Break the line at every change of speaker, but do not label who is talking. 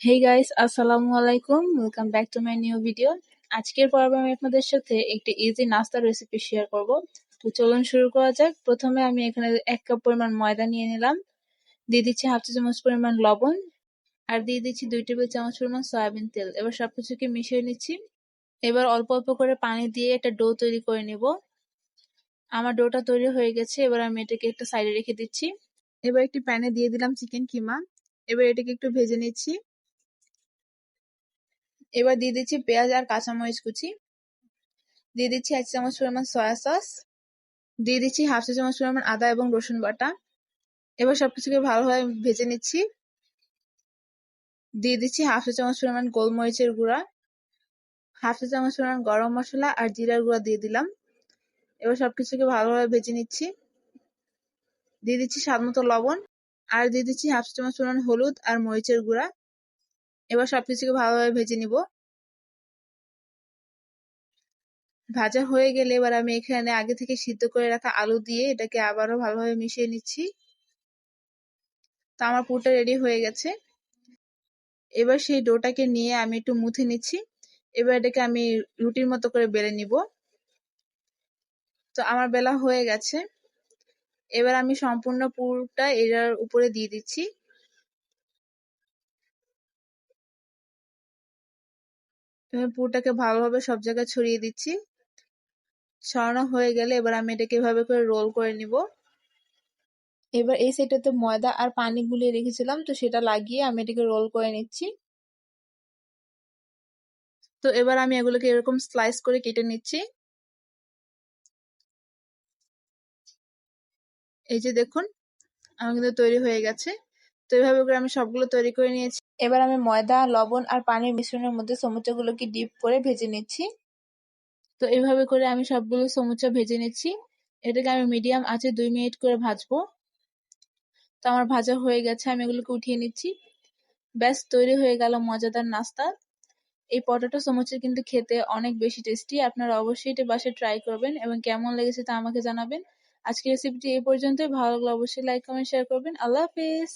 Hey guys, আসসালামু আলাইকুম। Welcome back to my new video. আজকের পর্বে আমি আপনাদের সাথে একটি ইজি নাস্তার রেসিপি শেয়ার করব। তো চলুন শুরু করা যাক। প্রথমে আমি এখানে 1 কাপ পরিমাণ ময়দা নিয়ে নিলাম। দিয়ে দিচ্ছি হাফ চা চামচ পরিমাণ লবণ আর দিয়ে দিচ্ছি 2 টেবিল চামচ পরিমাণ সয়াবিন তেল। এবার সবকিছুকে মিশিয়ে নিচ্ছি। এবার অল্প অল্প করে পানি দিয়ে একটা ডো তৈরি করে নিব। আমার ডোটা তৈরি হয়ে গেছে। এবার আমি এটাকে একটা সাইডে রেখে দিচ্ছি। এবার একটি প্যানে দিয়ে দিলাম চিকেন কিমা। এবার এটাকে একটু ভেজে নিচ্ছি। এবার দিয়ে দিচ্ছি পেঁয়াজ আর কাঁচামরিচ কুচি। দিয়ে দিচ্ছি 1 চামচ পরিমাণ সয়া সস। দিয়ে দিচ্ছি হাফ চা চামচ পরিমাণ আদা এবং রসুন বাটা। এবার সবকিছুকে ভালোভাবে ভেজে নিচ্ছি। দিয়ে দিচ্ছি হাফ চা চামচ পরিমাণ গোলমরিচের গুঁড়া, হাফ চা চামচ পরিমাণ গরম মশলা আর জিরার গুঁড়া দিয়ে দিলাম। এবার সবকিছুকে ভালোভাবে ভেজে নিচ্ছি। দিয়ে দিচ্ছি স্বাদ মতো লবণ আর দিয়ে দিচ্ছি হাফ চা চামচ পরিমাণ হলুদ আর মরিচের গুঁড়া। এবার সবকিছুকে ভালোভাবে ভেজে নিব। ভাজা হয়ে গেলে এবার আমি এখানে আগে থেকে সিদ্ধ করে রাখা আলু দিয়ে এটাকে আবারও ভালোভাবে মিশিয়ে নিচ্ছি। তো আমার পুরটা রেডি হয়ে গেছে। এবার সেই ডোটাকে নিয়ে আমি একটু মুথে নিচ্ছি। এবার এটাকে আমি রুটির মতো করে বেলে নিব। তো আমার বেলা হয়ে গেছে। এবার আমি সম্পূর্ণ পুরটা এটার উপরে দিয়ে দিচ্ছি। এবার পুরটাকে ভালোভাবে সব জায়গায় ছড়িয়ে দিচ্ছি। ছড়ানো হয়ে গেলে এবার আমি এটাকে এভাবে করে রোল করে নিব। এবার এই সাইডটাতে ময়দা আর পানি গুলিয়ে রেখেছিলাম, তো সেটা লাগিয়ে আমি এটাকে রোল করে নিচ্ছি। তো এবার আমি এগুলোকে এরকম স্লাইস করে কেটে নিচ্ছি। এই যে দেখুন, আমার কিন্তু তৈরি হয়ে গেছে। তো এইভাবে করে আমি সবগুলো তৈরি করে নিয়েছি। এবার আমি ময়দা, লবণ আর পানির মিশ্রণের মধ্যে সমুচাগুলোকে ডিপ করে ভেজে নিচ্ছি। তো এইভাবে করে আমি সবগুলো সমুচা ভেজে নিচ্ছি। এটাকে আমি মিডিয়াম আঁচে 2 মিনিট করে ভাজবো। তো আমার ভাজা হয়ে গেছে, আমি এগুলোকে উঠিয়ে নিচ্ছি। ব্যাস, তৈরি হয়ে গেল মজাদার নাস্তা। এই পটেটো সমুচা কিন্তু খেতে অনেক বেশি টেস্টি। আপনারা অবশ্যই এটা বাসায় ট্রাই করবেন এবং কেমন লেগেছে তা আমাকে জানাবেন। আজকের রেসিপিটি এই পর্যন্তই। ভালো লাগলে অবশ্যই লাইক, কমেন্ট, শেয়ার করবেন। আল্লাহ হাফেজ।